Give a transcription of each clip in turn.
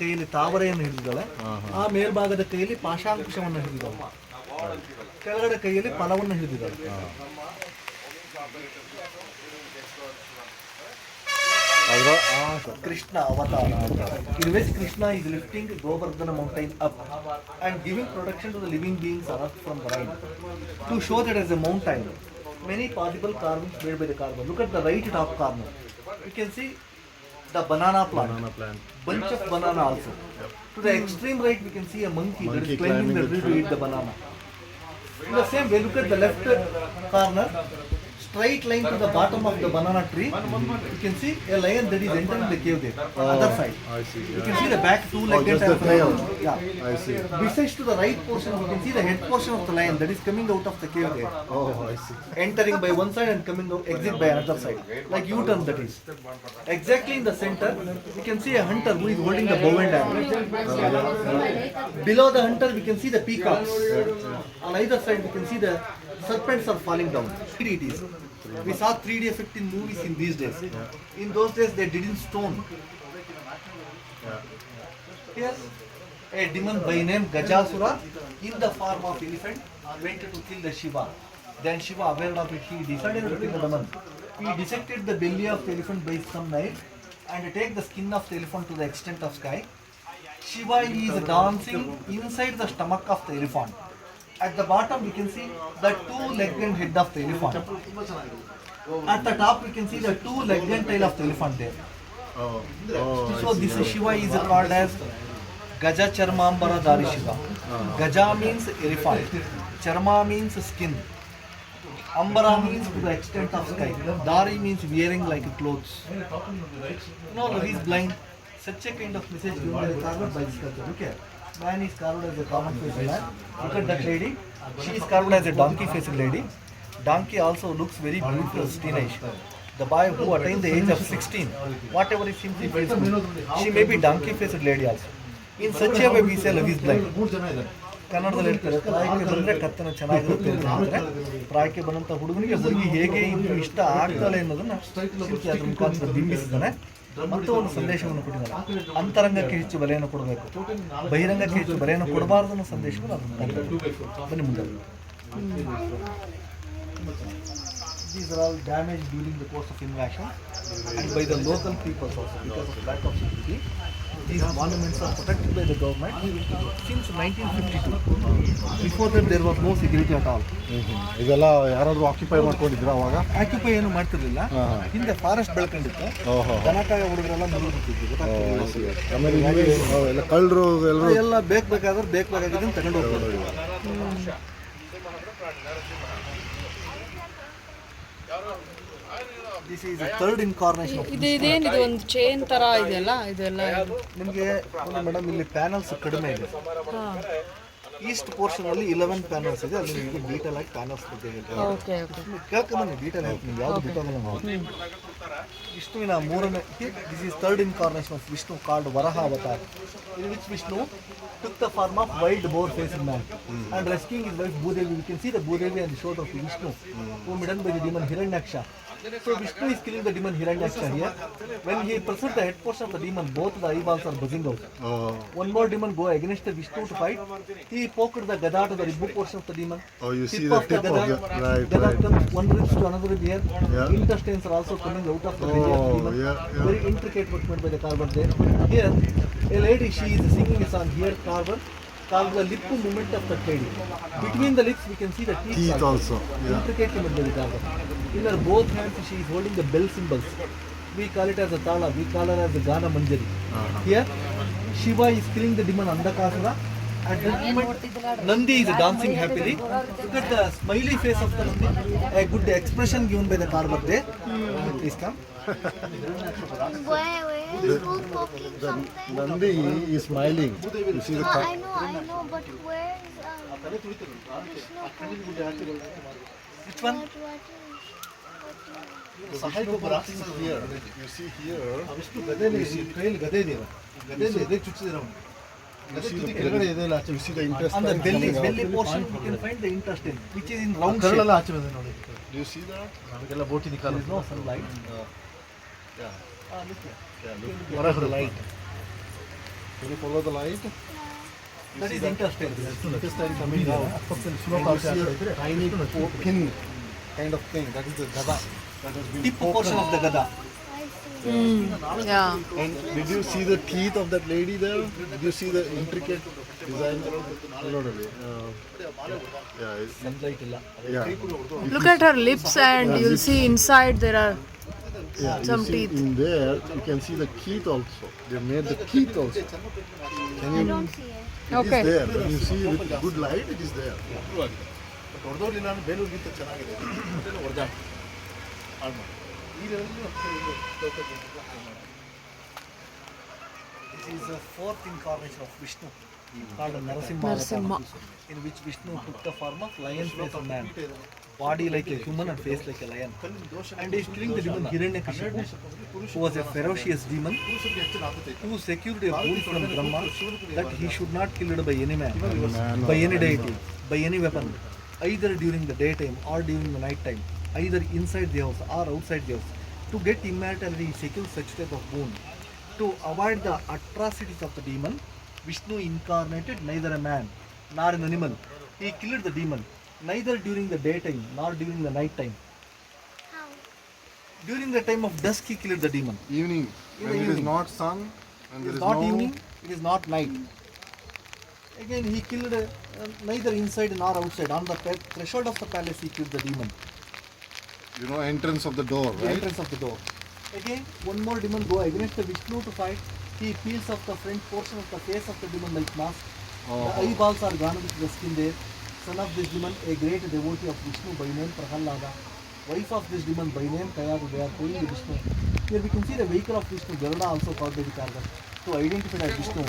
ಕೈಯಲ್ಲಿ ತಾವರೆಯನ್ನು ಹಿಡಿದಿದ್ದಾಳೆ, ಆ ಮೇಲ್ಭಾಗದ ಕೈಯಲ್ಲಿ ಪಾಶಾಂಕುಶವನ್ನು ಹಿಡಿದಿದ್ದಾಳೆ, ಕೆಳಗಡೆ ಕೈಯಲ್ಲಿ ಫಲವನ್ನು ಹಿಡಿದಿದ್ದಾಳೆ. Krishna avatar. In which Krishna is lifting Govardhana mountain up and giving protection to the living beings on earth from the rain. To show that as a mountain, many possible carvings made by the carver. Look at the right top corner. You can see the banana plant. Bunch of banana also. To the extreme right, we can see a monkey that is climbing the tree to eat the banana. In the same way, look at the left corner. Straight line to the bottom of the banana tree, you can see a lion that is entering the cave there. Other side. I see. You can see the back two-legged just the tail. Yeah. I see. Besides to the right portion, you can see the head portion of the lion that is coming out of the cave there. Oh, I see. Entering by one side and coming out, exit by another side. Like U-turn that is. Exactly in the center, you can see a hunter who is holding the bow and arrow. Below the hunter, we can see the peacocks. On either side, we can see the serpents are falling down. 3D it is. We saw 3D effect in movies in these days. In those days, they did in stone. Here, a demon by name Gajasura, in the form of elephant, went to kill the Shiva. Then Shiva, aware of it, he decided to kill the demon. He dissected the belly of the elephant by some knife and take the skin of the elephant to the extent of sky. Shiva is dancing inside the stomach of the elephant. At the bottom, we can see the two-legged head of the elephant. At the top, we can see the two-legged tail of the elephant there. So this Shiva is called as Gaja Charmambara Dari Shiva. Gaja means elephant. Charma means skin. Ambara means to the extent of sky. Dari means wearing like clothes. No, he is blind. Such a kind of message given by the carver by this culture. Look here. Man is carved as a common faced man. Look at that lady. She is carved as a donkey faced lady. Donkey also looks very beautiful, teenage. The boy who attained the age of 16, whatever he simply feels good, she may be donkey faced lady also. In such a way we say love is blind. ಕನ್ನಡದಲ್ಲಿ ಹೇಳ್ತಾರೆ ಪ್ರಾಯಕ್ಕೆ ಬಂದರೆ ಕತ್ತನ ಚೆನ್ನಾಗಿರುತ್ತೆ ಅಂತ ಹೇಳಿದ್ರೆ ಪ್ರಾಯಕ್ಕೆ ಬಂದಂಥ ಹುಡುಗನಿಗೆ ಹುಡುಗಿ ಹೇಗೆ ಇನ್ನು ಇಷ್ಟ ಆಗ್ತಾಳೆ ಅನ್ನೋದನ್ನ ಶಿಲ್ಪಿ ಅದ್ರ ಮುಖಾಂತರ ಬಿಂಬಿಸಿದ್ದಾನೆ ಮತ್ತು ಒಂದು ಸಂದೇಶವನ್ನು ಕೊಟ್ಟಿದ್ದಾರೆ. ಅಂತರಂಗಕ್ಕೆ ಹೆಚ್ಚು ಬೆಲೆಯನ್ನು ಕೊಡಬೇಕು, ಬಹಿರಂಗಕ್ಕೆ ಹೆಚ್ಚು ಬೆಲೆಯನ್ನು ಕೊಡಬಾರದು ಅನ್ನೋ ಸಂದೇಶವನ್ನು ಅದನ್ನು ಬನ್ನಿ ಮುಂದೆ. These are all damaged during the course of invasion and by the local peoples also because of lack of security. These monuments are protected by the government since 1952. Before that there was no security at all. ಇದೆಲ್ಲ ಯಾರಾದರೂ occupy ಮಾಡ್ಕೊಂಡಿದ್ರು ಅವಾಗ? Occupy ಏನು ಮಾಡ್ತಿರ್ಲಿಲ್ಲ. ಹಿಂದೆ forest ಬೆಳ್ಕೊಂಡಿತ್ತು. ದನಕಾಯ ಹುಡುಗರೆಲ್ಲ ಮುಗಿಬಿಟ್ಟಿದ್ರು. ಆಮೇಲೆ ಎಲ್ಲ ಕಳ್ಳರು ಎಲ್ಲ ಬೇಕಾಗಿದ್ದನ್ನು ತಗೊಂಡು ಹೋಗ್ತಾರೆ. This is the third incarnation of ಇದೇನಿದು ಒಂದು ಚೈನ್ ತರ ಇದೆಯಲ್ಲ ಇದೆಲ್ಲ ನಿಮಗೆ ಮೇಡಮ್ ಇಲ್ಲಿ ಪ್ಯಾನಲ್ಸ್ ಕಡಿಮೆ ಇದೆ. ಈಸ್ಟ್ ಪೋರ್ಷನ್ ಅಲ್ಲಿ 11 ಪ್ಯಾನಲ್ಸ್ ಇದೆ. ಅಲ್ಲಿ ನಿಮಗೆ ಡೀಟೇಲ್ ಆಗಿ ಪ್ಯಾನಲ್ಸ್ ಬಗ್ಗೆ ಕೇಳ್ಕೊಂಬನ್ನಿ, ಡೀಟೇಲ್ ಆಗಿ ನಿಮ್ಗೆ ಯಾವುದು ಬೇಕಾಗಲ್ಲ. ವಿಷ್ಣುವಿನ ಮೂರನೇ, this is third incarnation of Vishnu called Varaha Avatar, in which Vishnu took the form of wild boar facing man and rescuing his wife Bhudevi. You can see the Bhudevi on the shoulder of Vishnu, whom hidden by the demon Hiranyaksha. So Vishnu is killing the demon Hiranyaksha here. When he presses the head portion of the demon, both the eyeballs are buzzing out. One more demon go against the Vishnu to fight. He poked the gada to the ribbu portion of the demon. Oh, you see Tip the of the tip gada, of the gada right. comes one ribs to another rib here. Yeah. Intestines are also coming out of the belly of the demon. Very intricate work made by the carver there. Here, a lady, she is singing a song here, carver, called the lip movement of the lady. Between the lips, we can see the teeth also. Intricately made by the carver. In her both hands, she is holding the bell symbols. We call it as a tala, we call her as the Gana Manjari. Here, Shiva is killing the demon Andakasura. At that moment, Nandi is dancing happily. Look at the smiley face of the Nandi. A good expression given by the carver there. Please come. Where is who cooking something? Nandi is smiling. You see the I know, but where is Vishnu? Which one? Sahayagopura is here. You see here. Vishnu ಗದೆಯಲ್ಲಿ ಕೈಯಲ್ಲಿ ಗದೆ ಇದೆ. ಗದೆಯಲ್ಲಿ ಎದೆ ಚುಚ್ಚಿದ್ರು. ಗದೆ ತುದಿ ಕೆಳಗಡೆ ಇದೆ ಇಲ್ಲ ಆಚೆ. You see the intestine. On the belly portion you can find the intestine which is in round shape. ಕರಳೆಲ್ಲ ಆಚೆ ಬಂದಿದೆ ನೋಡಿ. Do you see that? ನಮಗೆಲ್ಲ ಬೋಟಿನ ಕಾಲ. There is no sunlight. Yeah. Look here. Yeah, look. Whatever the light. Can you follow the light? That is intestine. Intestine coming out. And you see a tiny pin kind of thing. That is the gada. That has been Tip portion of the gada. I see. Yeah. And did you see the teeth of that lady there? Did you see the intricate design? Not really. Yeah. Sunlight illa. Yeah. Look at her lips and you'll see inside there are Yeah, some you see teeth. in there, you can see the teeth also. They made the teeth also. Can I you? don't see it. It Okay. is there. When you see with good light, it is there. This is the fourth incarnation of Vishnu, called Narasimha, Narasimha. in which Vishnu took the form of lion face of man, body like a human and face like a lion. And he is killing the demon Hiranyakashipu, who was a ferocious demon, who secured a boon from Brahma that he should not kill it by any man, by any deity, by any weapon, either during the daytime or during the night time, either inside the house or outside the house. To get immortality, he secured such type of boon. To avoid the atrocities of the demon, Vishnu incarnated neither a man nor an animal. He killed the demon neither during the daytime nor during the night time. How? During the time of dusk, he killed the demon. Evening, In when the it is evening. not sun, and It there is is not no evening, it is not night. Again, he killed neither inside nor outside. On the threshold of the palace, he killed the demon. entrance of the door, The right? entrance of the door. Again, one more demon go against the Vishnu to fight. He peels off the front portion of the face of the demon like mask. The eyeballs are gone with the skin there. Son of this demon, a great devotee of Vishnu by name Prahalada. Wife of this demon by name Kayadu. They are praying the Vishnu. Here we can see the vehicle of Vishnu, Garuda, also called by the Karga, to identify as Vishnu.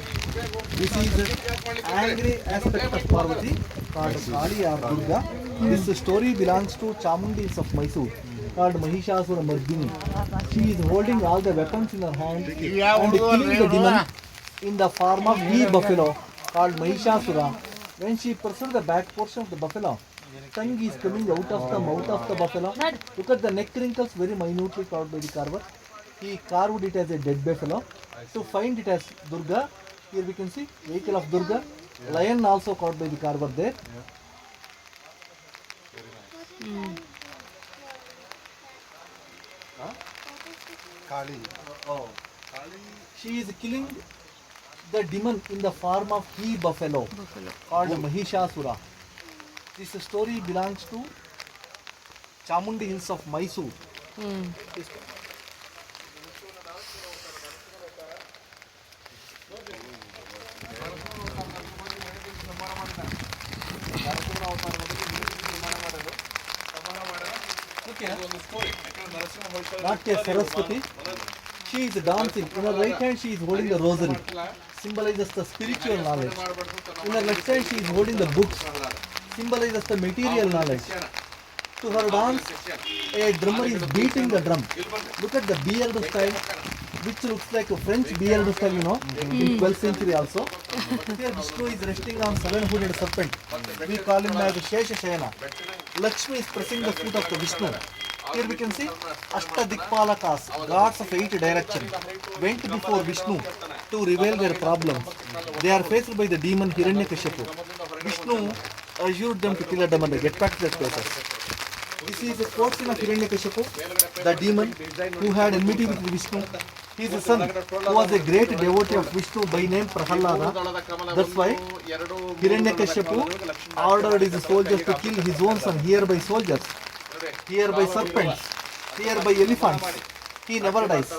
This is the angry aspect of Parvati, called Kali or Durga. This story belongs to Chamundis of Mysore, called Mahishasura Mardini. She is holding all the weapons in her hand and killing the demon in the form of he buffalo, called Mahishasura. When she pursued the back portion of the buffalo, tongue is coming out of the mouth of the buffalo. Look at the neck wrinkles, very minutely carved by the carver. He carved it as a dead buffalo. To find it as Durga, here we can see vehicle of Durga, lion also carved by the carver there. Kali. Oh. She is killing the demon in the form of he buffalo, called Mahishasura. This story belongs to Chamundi Hills of Mysore. Natya Saraswati. She is dancing. In her right hand, she is holding the rosary, symbolizes the spiritual knowledge. In her left hand, she is holding the books, symbolizes the material knowledge. To her dance, a drummer is beating the drum. Look at the beard style, which looks like a French beard style, in 12th century also. Here Vishnu is resting on seven-hooded serpent. We call him as Shesha Shayana. Lakshmi is pressing the foot of the Vishnu. Here we can see Ashtadikpalakas, gods of 8 directions, went before Vishnu to reveal their problems. They are faced by the demon Hiranyakashipu. Vishnu assured them to kill a demon, get back to their places. This is a portion of Hiranyakashipu, the demon who had enmity with Vishnu. He is a son who was a great devotee of Vishnu by name Prahalada. That's why Hiranyakashipu ordered his soldiers to kill his own son, here by soldiers, here by serpents, here by elephants. He never dies.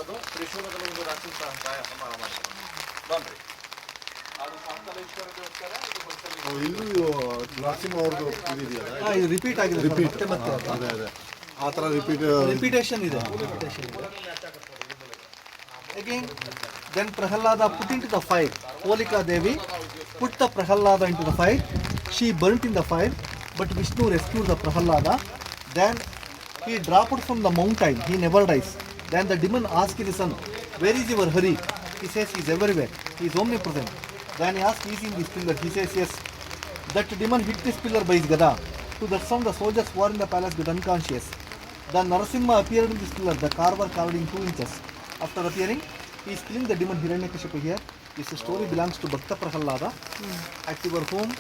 ಇದು ನರಸಿಂಹ ಅವ್ರದ್ದು ಇದೆಯಲ್ಲ ಇದು repeat ಆಗಿದೆ sir, ಮತ್ತೆ ಮತ್ತೆ ಅದೇ ಅದೇ ಆ ಥರ ರಿಪೀಟ್ ರಿಪಿಟೇಷನ್ ಇದೆ. Again, then Prahalada put into the fire. Holika Devi put the Prahalada into the fire. She burnt in the fire, but Vishnu rescued the Prahalada. Then he dropped from the mountain. He never dies. Then the demon asked his son, "Where is your Hari?" He says, "He is everywhere. He is omnipresent." Then he asked, "Is he in this pillar?" He says, "Yes." That demon hit this pillar by his gada. To that sound, the soldiers who are in the palace got unconscious. Then Narasimha appeared in this pillar. The carver carved in 2 inches. After appearing, he is killing the demon Hiranyakashipu here. This story belongs to Bhakta Prahalada. At your home,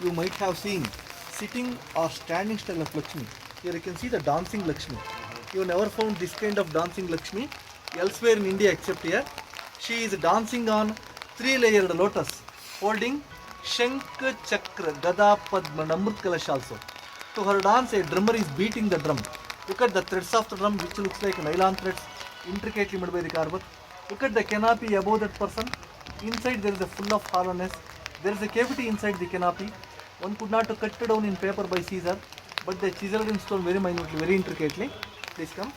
you might have seen sitting or standing style of Lakshmi. Here you can see the dancing Lakshmi. You never found this kind of dancing Lakshmi elsewhere in India except here. She is dancing on 3-layered lotus, holding Shankh, Chakra, Gada, Padma, and Amrit Kalash also. To her dance, a drummer is beating the drum. Look at the threads of the drum, which looks like nylon threads, intricately made by the carver. Look at the canopy above that person. Inside there is a full of hollowness. There is a cavity inside the canopy. One could not cut it down in paper by Caesar, but they chiseled in stone very minutely, very intricately. Please come.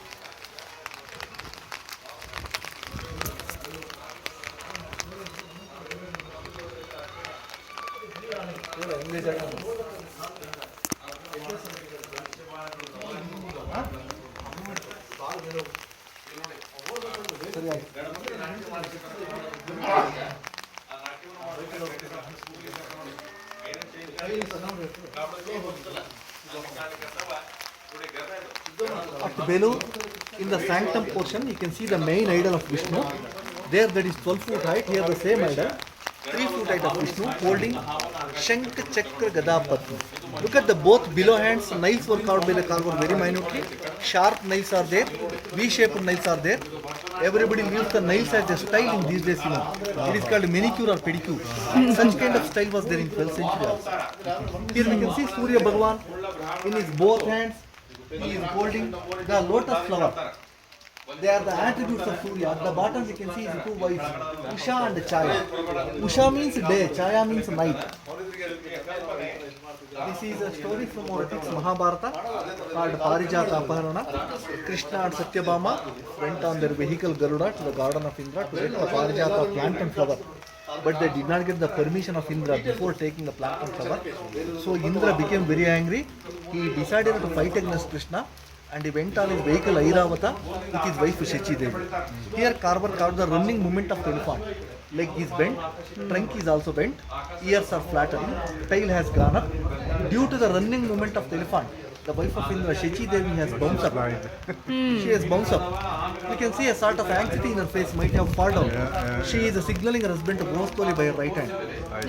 At Belur, in the sanctum portion, you can see the main idol of Vishnu. There, that is 12 foot height. Here, the same idol, 3 foot height of Vishnu, holding Shankh, Chakra, Gada, Padma. Look at the both below hands. Nails were carved by the carver very minutely. Sharp nails are there. V-shaped nails are there. Everybody leaves the nails as a style in these days. You know, it is called manicure or pedicure. Such kind of style was there in 12th century also. Here we can see Surya Bhagavan in his both hands. He is holding the lotus flower. They are the attributes of Surya. At the bottom we can see his two wives, Usha and Chaya. Usha means day, Chaya means night. This is a story from our epics Mahabharata called Parijata Aparana. Krishna and Satyabhama went on their vehicle Garuda to the garden of Indra to get the Parijata plant and flower. But they did not get the permission of Indra before taking the plant and flower. So Indra became very angry. He decided to fight against Krishna. And he went on his vehicle Airavata with his wife Shachi Devi. Here carver carved the running movement of the elephant. Leg is bent, trunk is also bent, ears are flattened, tail has gone up. Due to the running movement of the elephant, the wife of Indra, Shachi Devi, has bounced up. She has bounced up. You can see a sort of anxiety in her face, might have fallen down. She is signaling her husband to go slowly by her right hand.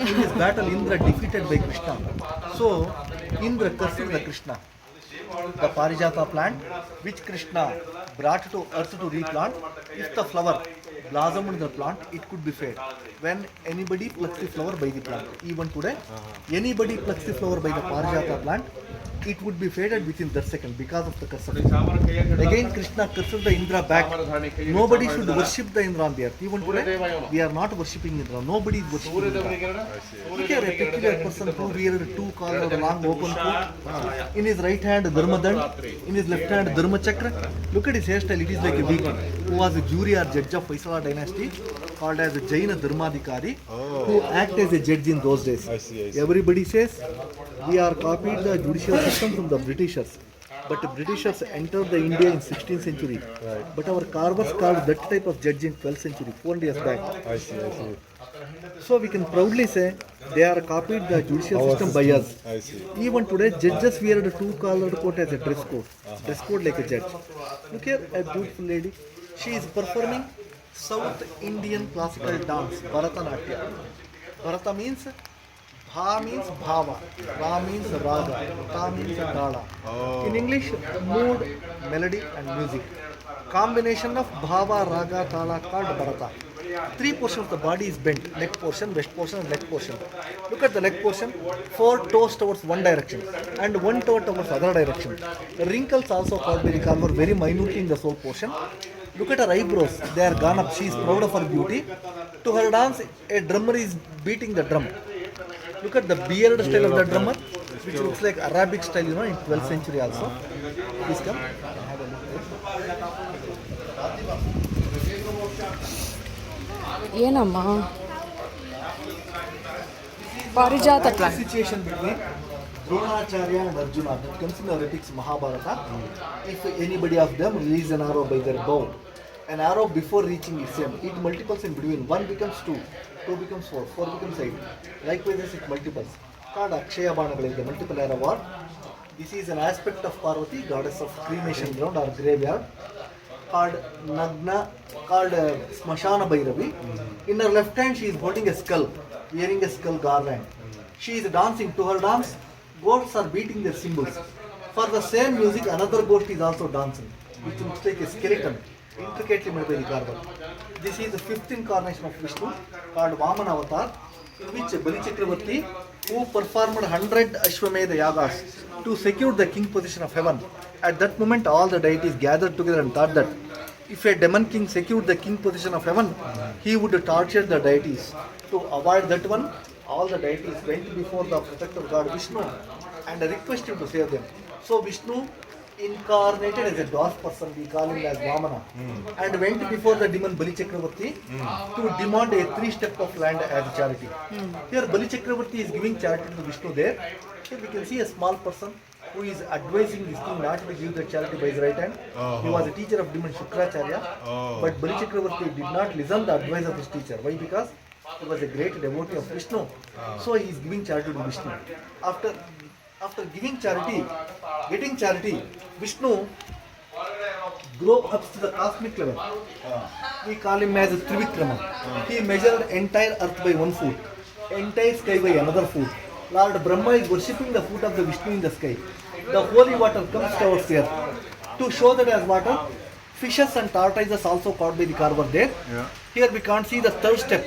In this battle, Indra defeated by Krishna. So, Indra cursed the Krishna. The Parijata plant, which Krishna brought to earth to replant, if the flower blossomed in the plant, it could be fed. When anybody plucks the flower by the plant, even today, anybody plucks the flower by the Parijata plant, it would be faded within that second because of the curse of Indra. Again, Krishna cursed the Indra back. Nobody should worship the Indra on the earth. Even today, we are not worshipping Indra. Nobody is worshipping Indra. Look at a peculiar person who wears two collars, long open coat. In his right hand, Dharmadand. In his left hand, Dharma Chakra. Look at his hairstyle. It is like a beacon. Who was a jury or judge of Vaisala dynasty, called as a Jaina Dharmadhikari, who acted as a judge in those days. I see. Everybody says we are copied the judicial system from the Britishers. But the Britishers entered the India in 16th century. Right. But our carvers carved that type of judge in 12th century, 400 years back. I see. So we can proudly say they are copied the judicial system by us. I see. Even today, judges wear a two-collared coat as a dress code. Dress code like a judge. Look here, a beautiful lady. She is performing South Indian classical dance, Bharatanatyam. Bharata means Bha means Bhava, Ra means Raga, Ta means Tala. In English, mood, melody and music. Combination of Bhava, Raga, Tala called Bharata. Three portions of the body is bent, neck portion, waist portion and leg portion. Look at the leg portion, 4 toes towards one direction and 1 toe towards other direction. The wrinkles also called by the carver very minutely in the sole portion. Look at her eyebrows, they are gone up, she is proud of her beauty. To her dance, a drummer is beating the drum. Look at the beard style of the drummer, which looks like Arabic style, you know, in 12th century also. Please come. ಏನಮ್ಮ ಪಾರಿಜಾತ plan Situation between Dronacharya and Arjuna that comes in the epics Mahabharata. If anybody of them release an arrow by their bow, an arrow before reaching its end, it multiples in between. 1 becomes 2, 2 becomes 4, 4 becomes 8. Likewise, as it multiples. Called Akshaya Banagal, the multiplier award. This is an aspect of Parvati, goddess of cremation ground or graveyard. called Nagna, called Smashana Bhairavi. In her left hand, she is holding a skull, wearing a skull garland. She is dancing. To her dance, ghosts are beating their cymbals. For the same music, another ghost is also dancing, which looks like a skeleton, intricately made by the carver. This is the fifth incarnation of Vishnu, called Vamana Avatar, in which Bali Chakravarti, who performed 100 Ashwamedha yagas to secure the king position of heaven. At that moment, all the deities gathered together and thought that if a demon king secured the king position of heaven, he would torture the deities. To avoid that one, all the deities went before the protector god Vishnu and requested him to save them. So Vishnu incarnated as a dwarf person, we call him as Vamana, and went before the demon Bali Chakravarti to demand a 3 step of land as charity. Here Bali Chakravarti is giving charity to Vishnu there. Here we can see a small person who is advising this king not to give the charity by his right hand. He was a teacher of demon Shukracharya, but Bali Chakravarti did not listen to the advice of his teacher. Why? Because he was a great devotee of Vishnu. So he is giving charity to Vishnu. After giving charity, getting charity, Vishnu grew up to the cosmic level. We call him as Trivikrama. He measured entire earth by 1 foot, entire sky by another foot. Lord Brahma is worshipping the foot of the Vishnu in the sky. The holy water comes towards the earth. To show that as water, fishes and tortoises also caught by the carver there. Here we can't see the 3rd step.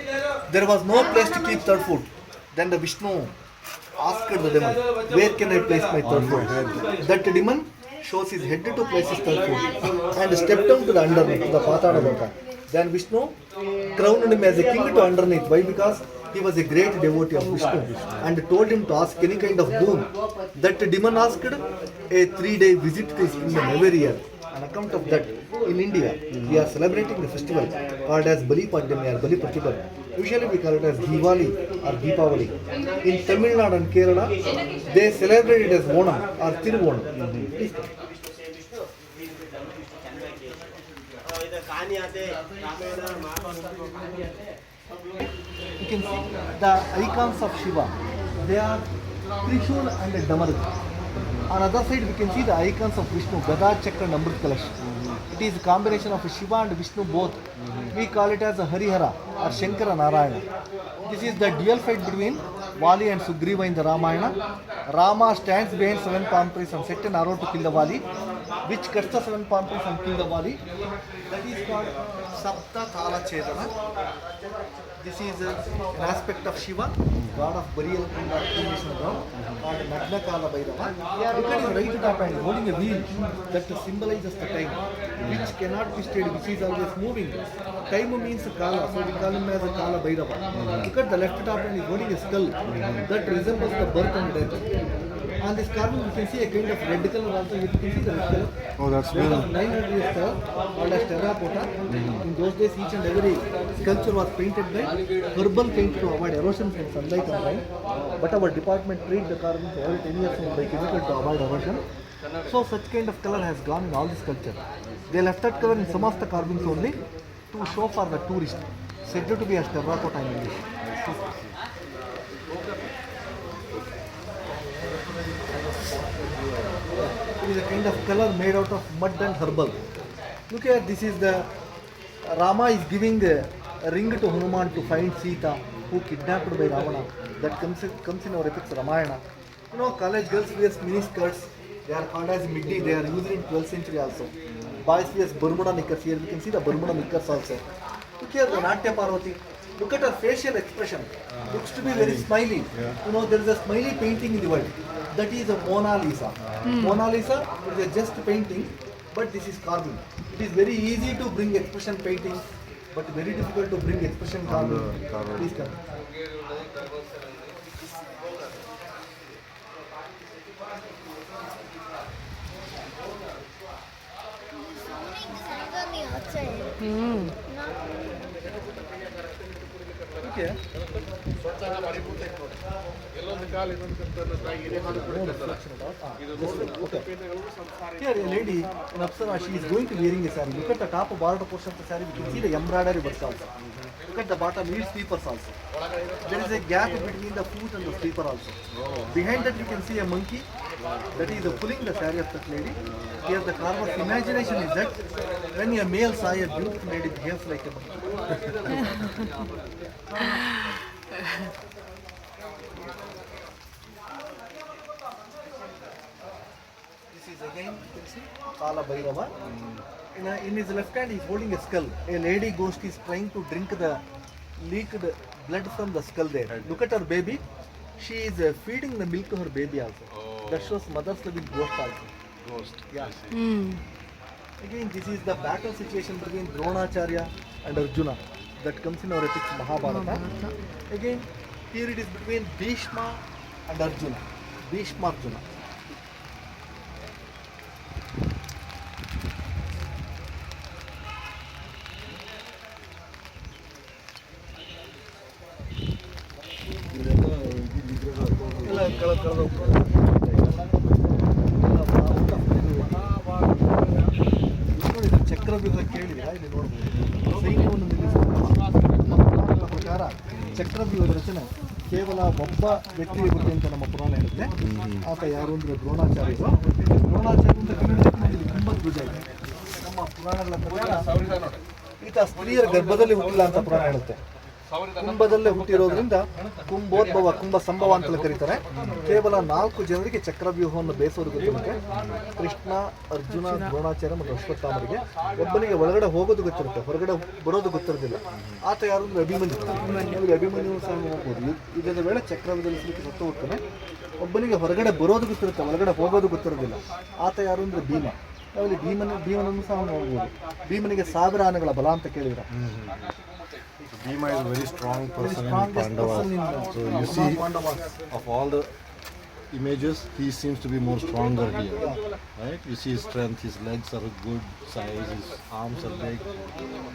There was no place to keep 3rd foot. Then the Vishnu asked the demon, where can I place my 3rd foot? That demon shows his head to place his 3rd foot and stepped down to the underneath, to the Patala Loka. Then Vishnu crowned him as a king to underneath. Why? Because he was a great devotee of Vishnu and told him to ask any kind of boon. That demon asked a 3-day visit to his kingdom every year. On account of that, in India, we are celebrating the festival called as Bali Padhyami or Bali Pratibha. Usually we call it as Diwali or Deepavali. In Tamil Nadu and Kerala, they celebrate it as Onam or Tiruvonam. Please come. You can see the icons of Shiva. They are Trishul and Damarga. On other side, we can see the icons of Vishnu, Gada, Chakra and Amrit Kalash. It is a combination of Shiva and Vishnu both. We call it as a Harihara or Shankara Narayana. This is the dual fight between Vali and Sugriva in the Ramayana. Rama stands behind 7 palm trees and set an arrow to kill the Vali, which cuts the 7 palm trees and kill the Vali. That is called Sapta Thala Chedana. This is an aspect of Shiva, god of burial in the cremation ground, called Nagna Kala Bhairava. Look at his right top hand, holding a wheel that symbolizes the time, which cannot be stayed, which is always moving. Time means Kala, so we call him as a Kala Bhairava. Look at the left top hand, is holding a skull that resembles the birth and death. On this carving, you can see a kind of red color also. You can see the red color. Oh, that's There was good. 900 years color called as terracotta. In those days, each and every sculpture was painted by herbal paint to avoid erosion from sunlight and rain. But our department treat the carvings every 10 years by chemical to avoid erosion. So such kind of color has gone in all the sculpture. They left that color in some of the carvings only to show for the tourist, said to be as terracotta in English. It is a kind of color made out of mud and herbal. Look here, this is the Rama is giving the ring to Hanuman to find Sita, who kidnapped by Ravana. That comes in our epics Ramayana. You know, college girls wear mini skirts. They are called as middi. They are used in 12th century also. Boys wear Bermuda knickers. Here we can see the Bermuda knickers also. Look here, the Natya Parvati. Look at her facial expression. Looks to be very smiley. You know, there is a smiley painting in the world. That is a Mona Lisa. Mona Lisa is a just painting, but this is carving. It is very easy to bring expression painting, but very difficult to bring expression carving. Please come. on the outside. Not Okay. Here a lady in Apsara, she is going to wearing a saree. Look at the top border portion of the saree, we can see the embroidery work also. Look at the bottom, heel sleepers also. There is a gap between the foot and the sleeper also. Behind that you can see a monkey That is pulling the saree of that lady. Here the karma of imagination is that when a male saw a beautiful lady behaves like a monkey. This is again, you can see, Kala Bhairava. In his left hand, he is holding a skull. A lady ghost is trying to drink the leaked blood from the skull there. Look at her baby. She is feeding the milk to her baby also. That shows mother's love in ghost also. Ghost. Yeah. Hmm. Again, this is the battle situation between Dronacharya and Arjuna that comes in our epic Mahabharata. Again, here it is between Bhishma and Arjuna. Bhishma Arjuna. ಎಲ್ಲ ಕಳೆದು ಚಕ್ರವ್ಯೂಹ ಕೇಳಿದಿರಾ ಇಲ್ಲಿ ನೋಡ್ಬೋದು ಸೈನ್ಯವನ್ನು ನಿಲ್ಲಿಸುವ ಪ್ರಕಾರ ಚಕ್ರವ್ಯೂಹದ ರಚನೆ ಕೇವಲ ಒಬ್ಬ ವ್ಯಕ್ತಿಗೆ ಗೊತ್ತು ಅಂತ ನಮ್ಮ ಪುರಾಣ ಹೇಳುತ್ತೆ. ಆತ ಯಾರು ಅಂದರೆ ದ್ರೋಣಾಚಾರ್ಯರು. ದ್ರೋಣಾಚಾರ್ಯರಿಂದ ಕನ್ನಡದಲ್ಲಿ ಕುಂಭಧ್ವಜ ಇದೆ. ನಮ್ಮ ಪುರಾಣಗಳ ಪ್ರಕಾರ ಈತ ಸ್ತ್ರೀಯರ ಗರ್ಭದಲ್ಲಿ ಹುಟ್ಟಿಲ್ಲ ಅಂತ ಪುರಾಣ ಹೇಳುತ್ತೆ. ಕುಂಭದಲ್ಲೇ ಹುಟ್ಟಿರೋದ್ರಿಂದ ಕುಂಭೋದ್ಭವ ಕುಂಭ ಸಂಭವ ಅಂತ ಕರೀತಾರೆ. ಕೇವಲ 4 ಜನರಿಗೆ ಚಕ್ರವ್ಯೂಹವನ್ನು ಬೇಸೋದು ಗೊತ್ತಿರುತ್ತೆ. ಕೃಷ್ಣ, ಅರ್ಜುನ, ದ್ರೋಣಾಚಾರ್ಯ ಮತ್ತು ಅಶ್ವತ್ಥಾಮರಿಗೆ. ಒಬ್ಬನಿಗೆ ಒಳಗಡೆ ಹೋಗೋದು ಗೊತ್ತಿರುತ್ತೆ, ಹೊರಗಡೆ ಬರೋದು ಗೊತ್ತಿರೋದಿಲ್ಲ. ಆತ ಯಾರು ಅಂದ್ರೆ ಅಭಿಮನ್ಯು. ಅಭಿಮನ್ಯು ಸಹ ಹೋಗ್ಬೋದು. ಇದರ ವೇಳೆ ಚಕ್ರವ್ಯೂಹದಲ್ಲಿ ಸಿಲುಕಿ ಸತ್ತು ಹೋಗ್ತಾನೆ. ಒಬ್ಬನಿಗೆ ಹೊರಗಡೆ ಬರೋದು ಗೊತ್ತಿರುತ್ತೆ, ಒಳಗಡೆ ಹೋಗೋದು ಗೊತ್ತಿರೋದಿಲ್ಲ. ಆತ ಯಾರು ಅಂದ್ರೆ ಭೀಮ. ನಾವಲ್ಲಿ ಭೀಮನನ್ನು ಸಹ ನೋಡ್ಬೋದು. ಭೀಮನಿಗೆ 1000 ಆನೆಗಳ ಬಲ ಅಂತ ಕೇಳಿದ್ರೆ. Bhima is a very strong person in Pandavas. So you see, of all the images, he seems to be more stronger here. Right? You see his strength, his legs are a good size, his arms are big.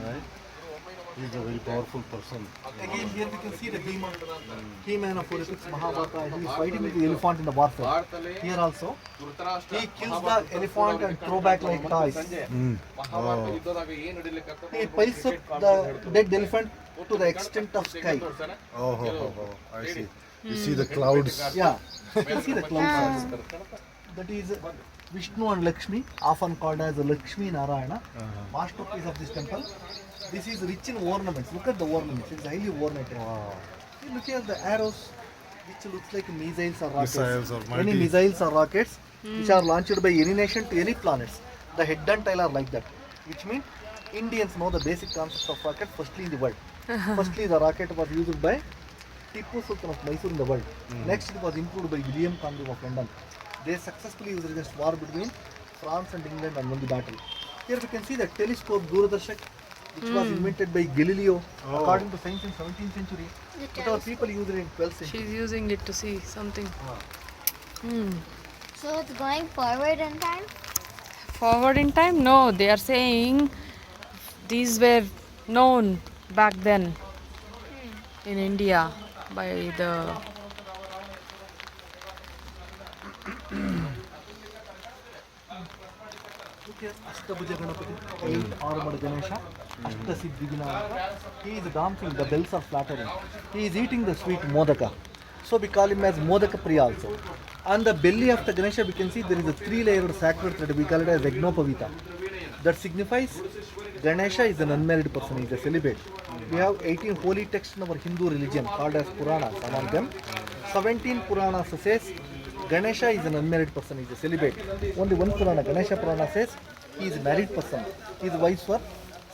Right? He's a very powerful person. Again, here we can see the Bhima. He-Man of epics Mahabharata. He is fighting with the elephant in the warfare. Here also, he kills the elephant and throw back like toys. He piles up the dead elephant to the extent of sky. I see. You see the clouds. Yeah, you can see the clouds. That is Vishnu and Lakshmi, often called as Lakshmi Narayana, masterpiece of this temple. This is rich in ornaments. Look at the ornaments. It's highly ornamented. See, look at the arrows, which looks like missiles or rockets. Missiles or Any missiles or rockets which are launched by any nation to any planets. The head and tail are like that, which means Indians know the basic concept of rocket firstly in the world. Firstly, the rocket was used by Tipu Sultan of Mysore in the world. Next, it was improved by William Conway of London. They successfully used against war between France and England and won the battle. Here we can see the telescope Doordarshak, which was invented by Galileo according to science in 17th century. But our people used it in 12th century. She's using it to see something. Hmm. So it's going forward in time? Forward in time? No, they are saying these were known back then in India by the Ashtabhuja Ganapati, 8-armed Ganesha, Ashtasiddhi Vinayaka. He is dancing, the bells are flattering. He is eating the sweet Modaka. So we call him as Modaka Priya also. On the belly of the Ganesha we can see there is a 3-layered sacred thread. We call it as Yagnopavita. That signifies Ganesha is an unmarried person, he is a celibate. We have 18 holy texts in our Hindu religion called as Puranas. Among them, 17 Puranas says Ganesha is an unmarried person, he is a celibate. Only one Purana, Ganesha Purana, says he is a married person. His wives were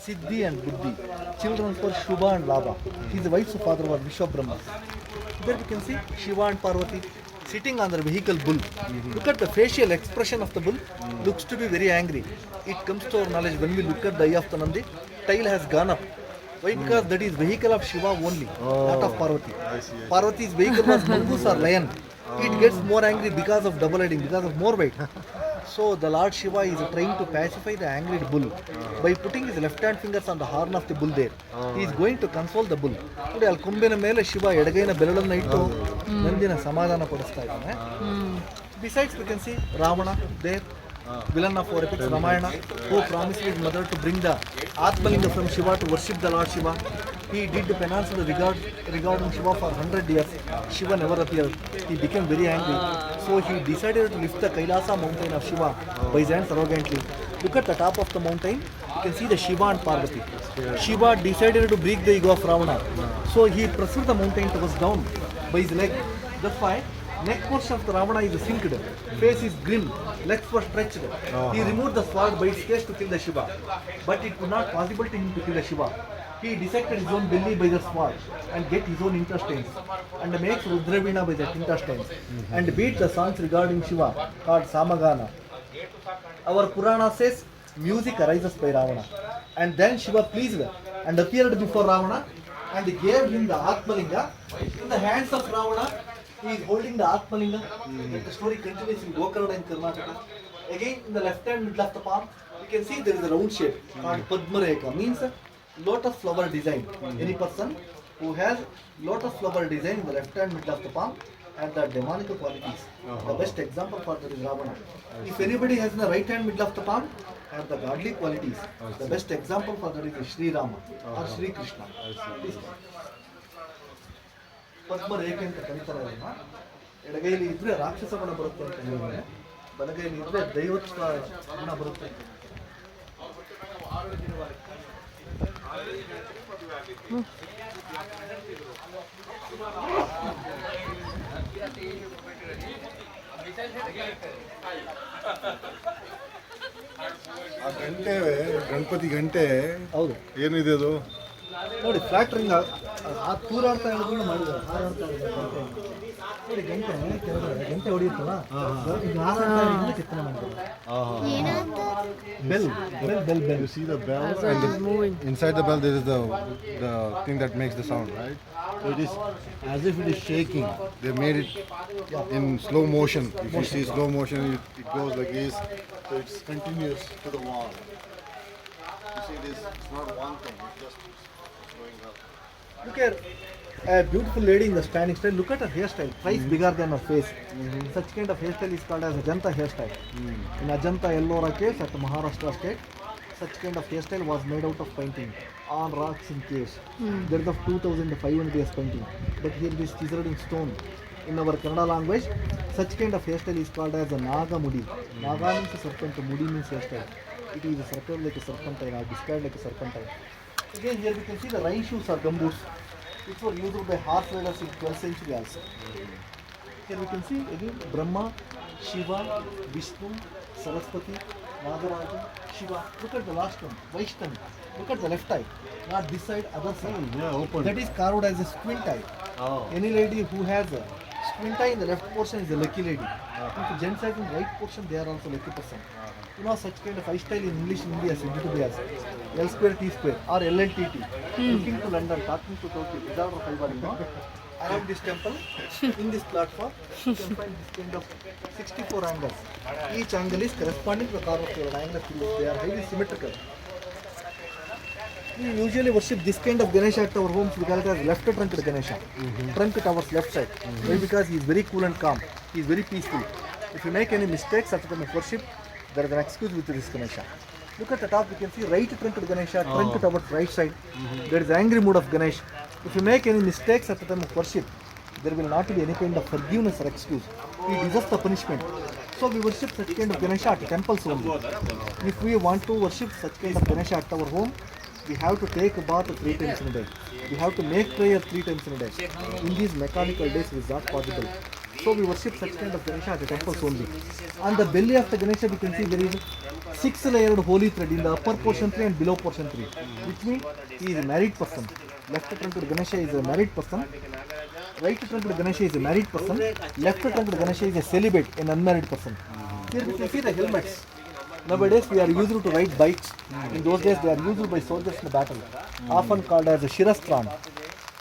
Siddhi and Buddhi. Children were Shubha and Labha. His wife's father was Vishwabrahma. There we can see Shiva and Parvati sitting on their vehicle bull. Look at the facial expression of the bull. Looks to be very angry. It comes to our knowledge when we look at the eye of the Nandi, tail has gone up. Why? Because that is vehicle of Shiva only, not of Parvati. Parvati's vehicle was mongoose or lion. It gets more angry because of double heading, because of more weight. So the Lord Shiva is trying to pacify the angry bull by putting his left hand fingers on the horn of the bull there. He is going to console the bull. Today al kumbina mele Shiva ಎಡಗೈನ ಬೆರಳನ್ನು ಇಟ್ಟು ನಂದಿನ ಸಮಾಧಾನ ಪಡಿಸ್ತಾ ಇದ್ದಾನೆ. Besides we can see Ravana there, villain of our epics Ramayana, who promised his mother to bring the Atmalinga from Shiva to worship the Lord Shiva. He did the penance regarding Shiva for 100 years. Shiva never appeared. He became very angry. So he decided to lift the Kailasa mountain of Shiva by his hands arrogantly. Look at the top of the mountain. You can see the Shiva and Parvati. Shiva decided to break the ego of Ravana. So he pressed the mountain towards down by his leg. That's why neck portion of the Ravana is sinked, face is grim, legs were stretched. He removed the sword by its case to kill the Shiva. But it could not possible to him to kill the Shiva. He dissected his own belly by the sword and get his own intestines and makes Rudravina by that intestines and beat the songs regarding Shiva called Samagana. Our Purana says music arises by Ravana. And then Shiva pleased and appeared before Ravana and gave him the Atmalinga. In the hands of Ravana, he is holding the Atmalinga. The story continues in Gokarna in Karnataka. Again, in the left hand middle of the palm, you can see there is a round shape called Padmareka, means lotus flower design. Any person who has lotus flower design in the left hand middle of the palm has the demonic qualities. The best example for that is Ravana. If anybody has in the right hand middle of the palm, have the godly qualities. The best example for that is Sri Rama or Sri Krishna. Please. ಪದ್ಮ ರೇಖೆ ಅಂತ ಕರೀತಾರೆ ಅದನ್ನ. ಎಡಗೈಲಿ ಇದ್ರೆ ರಾಕ್ಷಸ ಗುಣ ಬರುತ್ತೆ ಅಂತ ಹೇಳಿದ್ರೆ, ಬಲಗೈಲಿ ಇದ್ರೆ ದೈವತ್ವ ಗುಣ ಬರುತ್ತೆ. ಆ ಗಂಟೆ ಗಣಪತಿ ಗಂಟೆ ಹೌದು ಏನಿದೆ ಅದು ನೋಡಿ, ಫ್ಲಾಕ್ಟ್ರಿಂಗ್ ಆ ತೂರಾಡ್ತಾ ಇರೋದನ್ನ ಮಾಡಿದ್ದಾರೆ, ಹಾರಾಡ್ತಾ ಇದ್ದಾರೆ. ನೋಡಿ ಗಂಟೆ ಕೆಳಗಡೆ ಗಂಟೆ ಹೊಡಿಯುತ್ತಲ್ಲ, ಈಗ ಹಾರಾಡ್ತಾ ಇರೋದನ್ನ ಕೆತ್ತನೆ ಮಾಡಿದ್ದಾರೆ. Bell bell bell bell. You see the bell and inside the bell there is the thing that makes the sound, right? So it is as if it is shaking. They made it in slow motion. If you see slow motion, it goes like this. So it's continuous to the wall. You see this? It's not one thing. It's just going up. Look at a beautiful lady in the standing style. Look at her hairstyle, twice bigger than her face. Such kind of hairstyle is called as Ajanta hairstyle. In Ajanta Ellora case at Maharashtra state, such kind of hairstyle was made out of painting on rocks in caves. There is of 2500 years painting, but here it is chiseled in stone. In our Kannada language, such kind of hairstyle is called as a Naga Mudi. Naga means a serpent, Mudi means hairstyle. It is a circle like a serpentine or described like a serpentine. Again, here we can see the rain shoes or gumboots, which were used by horse riders in 12th century also. Here we can see again Brahma, Shiva, Vishnu, Saraswati, Nagaraja, Shiva. Look at the last one, Vaishnavi. Look at the left eye, not this side, other side. Yeah, open. That is carved as a squint eye. Any lady who has a squint eye in the left portion is a lucky lady. If the gents have in the right portion, they are also lucky person. You know, such kind of eye style in English in India is said to be as L square T square or LLTT. Looking to London, talking to Tokyo, without a fiber, you know. Around this temple, in this platform, you can find this kind of 64 angles. Each angle is corresponding to the carve of your angle. They are highly symmetrical. We usually worship this kind of Ganesha at our homes. We call it as left trunked Ganesha. Trunk towards left side. Why? Because he is very cool and calm. He is very peaceful. If you make any mistakes at the time of worship, there is an excuse with this Ganesha. Look at the top, you can see right trunked Ganesha, trunk towards right side. There is angry mood of Ganesh. If you make any mistakes at the time of worship, there will not be any kind of forgiveness or excuse. He deserves the punishment. So we worship such kind of Ganesha at temples only. If we want to worship such kind of Ganesha at our home, we have to take a bath 3 times in a day. We have to make prayer 3 times in a day. In these mechanical days, it is not possible. So we worship such kind of Ganesha at the temples only. On the belly of the Ganesha, we can see there is 6-layered holy thread in the upper portion 3 and below portion 3, which means he is a married person. Left trunked Ganesha is a married person. Right trunked Ganesha is a married person. Left trunked Ganesha is a celibate, an unmarried person. Here we can see the helmets. Nowadays we are used to ride bikes. In those days they are used by soldiers in the battle, often called as a Shirastran.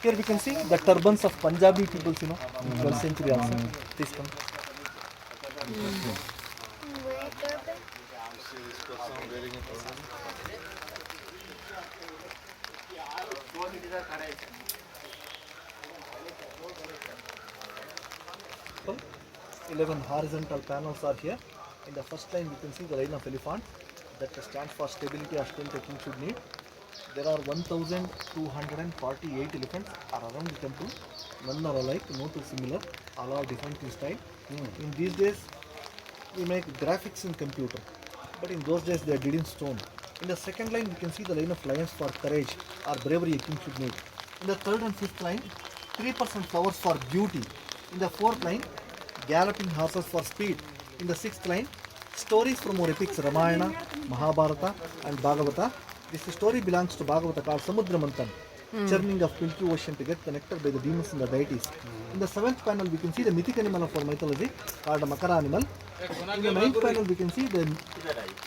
Here we can see the turbans of Punjabi peoples, you know, in 12th century also. Please come. Come. 11 horizontal panels are here. In the first line, we can see the line of elephant that stands for stability or strength a king should need. There are 1,248 elephants are around the temple. None are alike, no two similar. All are different in style. In these days, we make graphics in computer, but in those days they did in stone. In the second line, we can see the line of lions for courage or bravery a king should need. In the third and fifth line, 3% flowers for beauty. In the fourth line, galloping horses for speed. In the sixth line, stories from our epics Ramayana, Mahabharata, and Bhagavata. This story belongs to Bhagavata called Samudra Manthan, churning of Milky Ocean to get connected by the demons and the deities. In the seventh panel, we can see the mythic animal of our mythology called a Makara animal. In the ninth panel, we can see the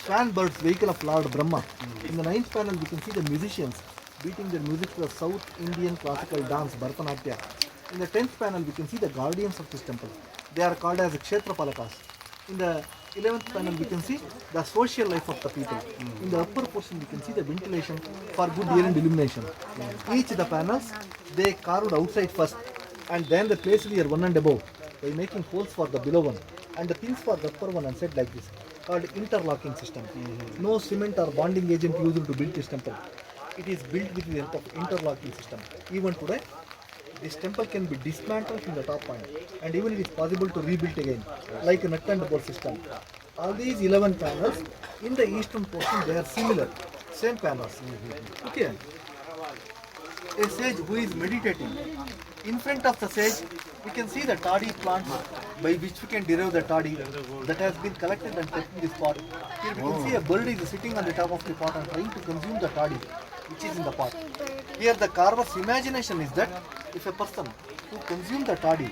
fan bird's vehicle of Lord Brahma. In the ninth panel, we can see the musicians beating their music to the South Indian classical dance Bharatanatyam. In the 10th panel, we can see the guardians of this temple. They are called as Kshetrapalakas. In the 11th panel, we can see the social life of the people. In the upper portion, we can see the ventilation for good air and illumination. Each of the panels, they carved outside first, and then they placed here one and above by making holes for the below one and the pins for the upper one and set like this, called interlocking system. No cement or bonding agent used to build this temple. It is built with the help of interlocking system. Even today, this temple can be dismantled from the top point, and even it is possible to rebuild again, like a nut and bolt system. All these 11 panels in the eastern portion, they are similar, same panels. Okay. A sage who is meditating. In front of the sage, we can see the toddy plants by which we can derive the toddy that has been collected and kept in this pot. Here we can see a bird is sitting on the top of the pot and trying to consume the toddy which is in the pot. Here the carver's imagination is that if a person who consumes the toddy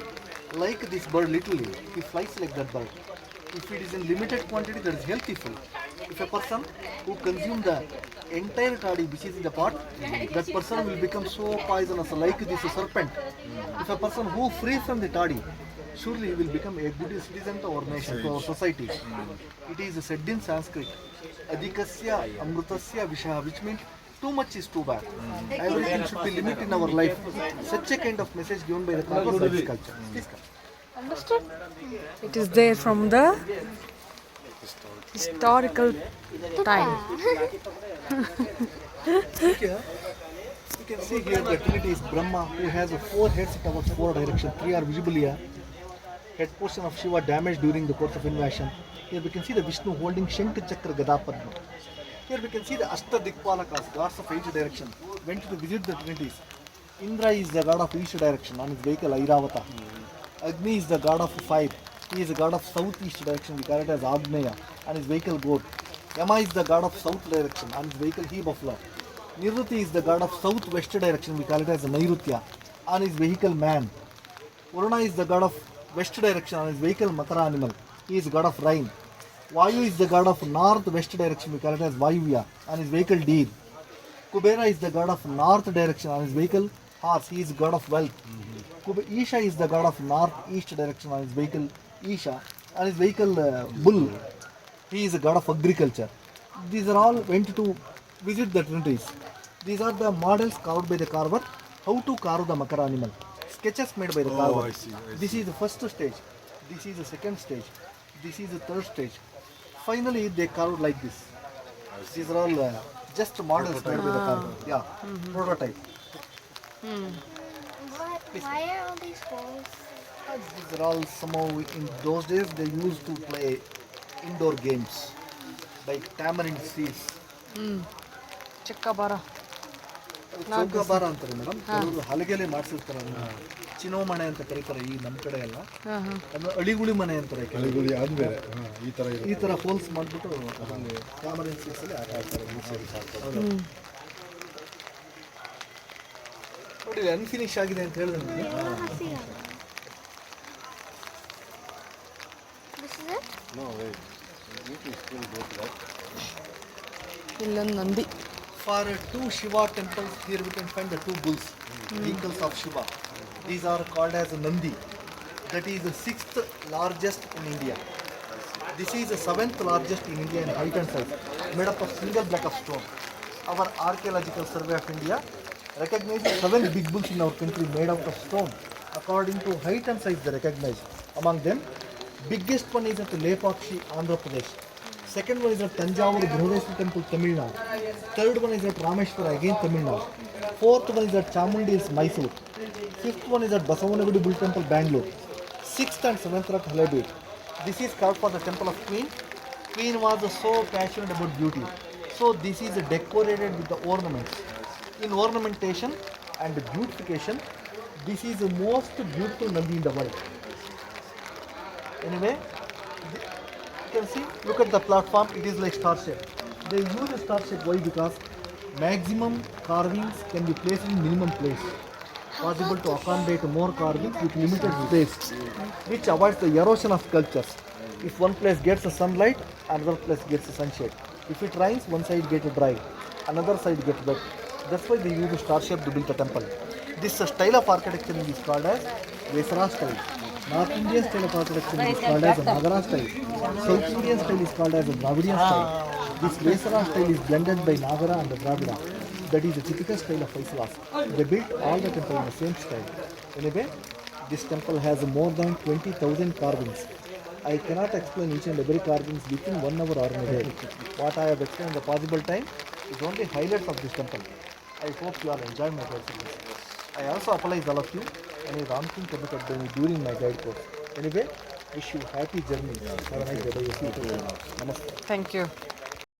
like this bird literally, he flies like that bird. If it is in limited quantity, that is healthy food. If a person who consumes the entire toddy which is in the pot, that person will become so poisonous like this serpent. If a person who free from the toddy, surely he will become a good citizen to our nation, to our society. It is said in Sanskrit, Adhikasya Amrutasya Vishaha, which means too much is too bad. Everything should be limited in our life. Such a kind of message given by the Karma Science culture. Please come. Understood? It is there from the historical time. Okay. You can see here the deity is Brahma, who has 4 heads towards 4 directions. 3 are visible here. Head portion of Shiva damaged during the course of invasion. Here we can see the Vishnu holding Shankh Chakra Gada Padma. Here we can see the Ashtadikpalakas, gods of each direction, went to visit the deities. Indra is the god of each direction on his vehicle Airavata. Agni is the god of fire. He is the god of southeast direction. We call it as Agneya. On his vehicle goat. Yama is the god of south direction. On his vehicle he buffalo. Niruti is the god of southwest direction. We call it as Nairutya. On his vehicle man. Varuna is the god of west direction. On his vehicle Makara animal. He is the god of rain. Vayu is the god of northwest direction. We call it as Vayuya. On his vehicle deer. Kubera is the god of north direction. On his vehicle horse. He is the god of wealth. Isha is the god of northeast direction. On his vehicle Isha. On his vehicle bull. He is the god of agriculture. These are all went to visit the trinities. These are the models carved by the carver. How to carve the Makara animal. Sketches made by the carver. I see. This is the first stage. This is the second stage. This is the third stage. Finally, they carved like this. These are all just models made by the carver. Yeah, prototype. Why are all these holes? These are all somehow in those days they used to play indoor games like tamarind seeds. Chikkabara. ಚೌಕಾಬಾರ ಅಂತಾರೆ madam, ಕೆಲವರು ಹಲಗೆಲೆ ಮಾಡಿಸಿರ್ತಾರೆ, ಚಿನೋಮಣೆ ಅಂತ ಕರೀತಾರೆ ಈ ನಮ್ಮ ಕಡೆ ಎಲ್ಲ, ಅದನ್ನ ಅಳಿಗುಳಿ ಮನೆ ಅಂತಾರೆ. ಅಳಿಗುಳಿ ಆದ್ಮೇಲೆ ಈ ತರ ಹೋಲ್ಸ್ ಮಾಡಿಬಿಟ್ಟು ಅದರಲ್ಲಿ ಟ್ಯಾಮರಿನ್ ಸೀಡ್ಸ್ ಅಲ್ಲಿ ಹಾಕ್ತಾರೆ. ನೋಡಿ ಅನ್ಫಿನಿಶ್ ಆಗಿದೆ ಅಂತ ಹೇಳಿದ್ರೆ ನಿಮಗೆ. ಇಲ್ಲೊಂದು Nandi. For 2 Shiva temples, here we can find the 2 bulls, vehicles of Shiva. These are called as Nandi. That is the 6th largest in India. This is the 7th largest in India in height and size, made up of single block of stone. Our archaeological survey of India recognizes 7 big bulls in our country made out of stone. According to height and size, they recognize. Among them, biggest one is at Lepakshi, Andhra Pradesh. Second one is at Tanjavur Brihadeshwari Temple, Tamil Nadu. Third one is at Rameshwara, again Tamil Nadu. Fourth one is at Chamundi Hills, Mysore. Fifth one is at Basavanagudi Bull Temple, Bangalore. Sixth and seventh are at Halebeedu. This is called for the Temple of Queen. Queen was so passionate about beauty. So this is decorated with the ornaments. In ornamentation and beautification, this is the most beautiful Nandi in the world. Anyway, you can see, look at the platform, it is like star shape. They use a star shape, why? Because maximum carvings can be placed in minimum place. Possible to accommodate more carvings with limited space, which avoids the erosion of sculptures. If one place gets the sunlight, another place gets the sunshade. If it rains, one side gets dry, another side gets wet. That's why they use a star shape to build the temple. This style of architecture is called as Vesara style. North Indian style of architecture is called as Nagara style. South Indian style is called as Dravidian style. This Vesara style is blended by Nagara and Dravida. That is the typical style of Hoysalas. They built all the temple in the same style. Anyway, this temple has more than 20,000 carvings. I cannot explain each and every carvings within 1 hour or a day. What I have explained in the possible time is only highlights of this temple. I hope you all enjoy my guide series. I also apologize all of you any wrong thing committed by me during my guide course. Anyway, wish you happy journey. Have a nice day. Namaste. Thank you.